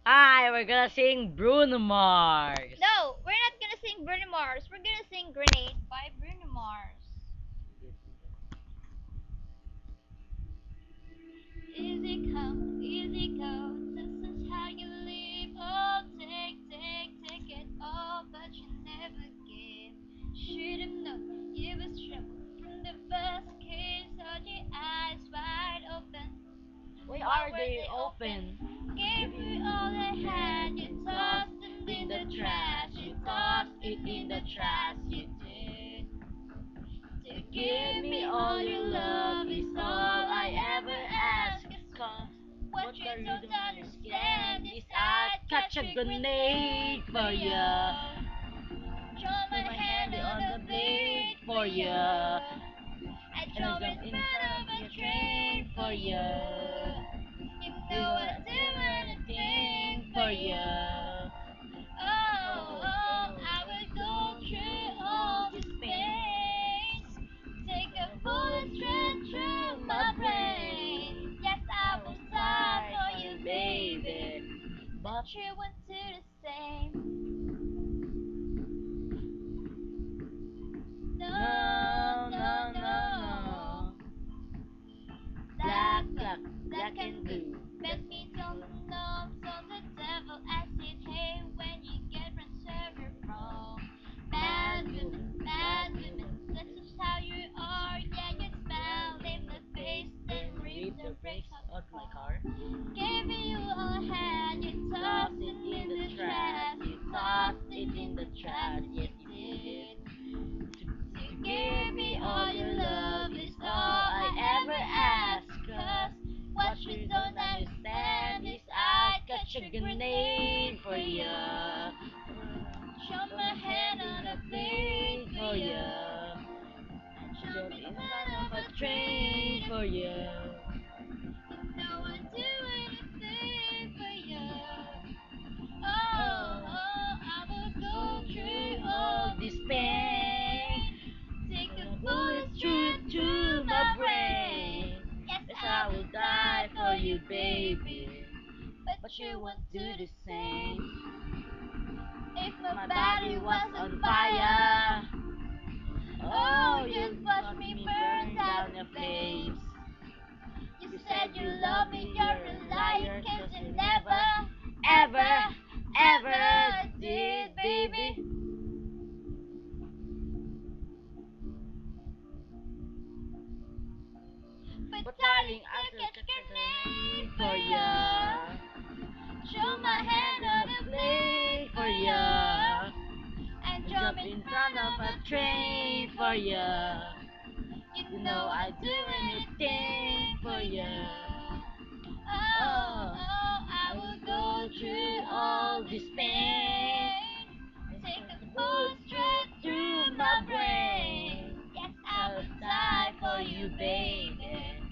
Hi, we're gonna sing Bruno Mars. No, we're not gonna sing Bruno Mars. We're gonna sing Grenade by Bruno Mars. Easy come, easy go. This is how you live. Oh, take it all, but you never give. Should've known you was trouble from the first kiss. Hold your eyes wide open. Why Why are were they they open? open? Gave you all I had. You tossed it in the trash. You tossed it in the trash. You did. To give me all your love is all I ever ask. Cause What you you don't don't understand understand is is I'd I catch catch a a grenade grenade for for ya. you. Draw Put my my hand hand on on the the blade blade for for you. ya. I And I jump in jump in front front of of a your train train for for you. ya. You You know know I'd I'd do do anything anything for for you. ya. I would go through all this pain. Take a bullet straight through my brain. Yes, I will die for you, baby. But you won't do the same. No, No, no, no, no, no. no. Black, Black, black, black, black black and and blue. blue. Bet me don't know, so the devil acid. Hey, when you get run, serve your wrong. Bad women, that's just how you are. Yeah, you smell in the face, then rip the brakes out Out the my car. car. Gave you all I had, you Toss tossed it it in in the the trash. trash. You You toss tossed it it in in the the trash. trash, Yes, you you did. did. To To give give me me all all your your love love is is all all I I ever ever ask. ask. 'Cause what What you you don't don't understand understand is is I'd I catch catch a a grenade grenade for for ya. ya. Show Put my my hand hand on in a a blade blade for for ya. ya. And jump Jump in in front front of of a a train train for for ya. ya. You know I'd do anything for ya. Oh, I will go go through through all all this this pain. pain. Take a The bullet bullet straight through through to my my brain. brain. Yes, Yes, I I will will die die for for you, you, baby. baby. But But you you won't won't do do the the same. same. If my My body body was was on on fire, fire. oh, Oh, you'd you watch got me me burn burn down down in the flames. flames. You You said said you you love love me, me, you're you're a a liar, liar, 'cause 'cause you you never, never, ever, ever, ever ever did, did, baby. baby. But But darling, darling, I still still catch catch a grenade grenade for for ya. ya. Show Put my my hand hand on on a a blade blade for for ya. ya. And I jump jump in in front front of of a a train train for for ya. ya. You You know know I'd I'd do do anything anything for for ya. ya. Oh, Oh, I I will will go go through through all all this this pain. pain. Take Take a the bullet bullet straight through through my my brain. brain. Yes, I I would would die die for for you, you, baby. baby.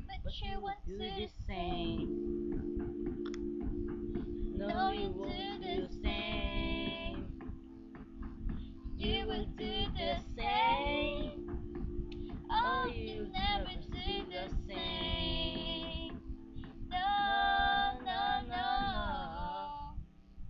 But But you you would won't do do the the same. same. No, No, you you do won't the do the same. same. You You will will do do the the same. same.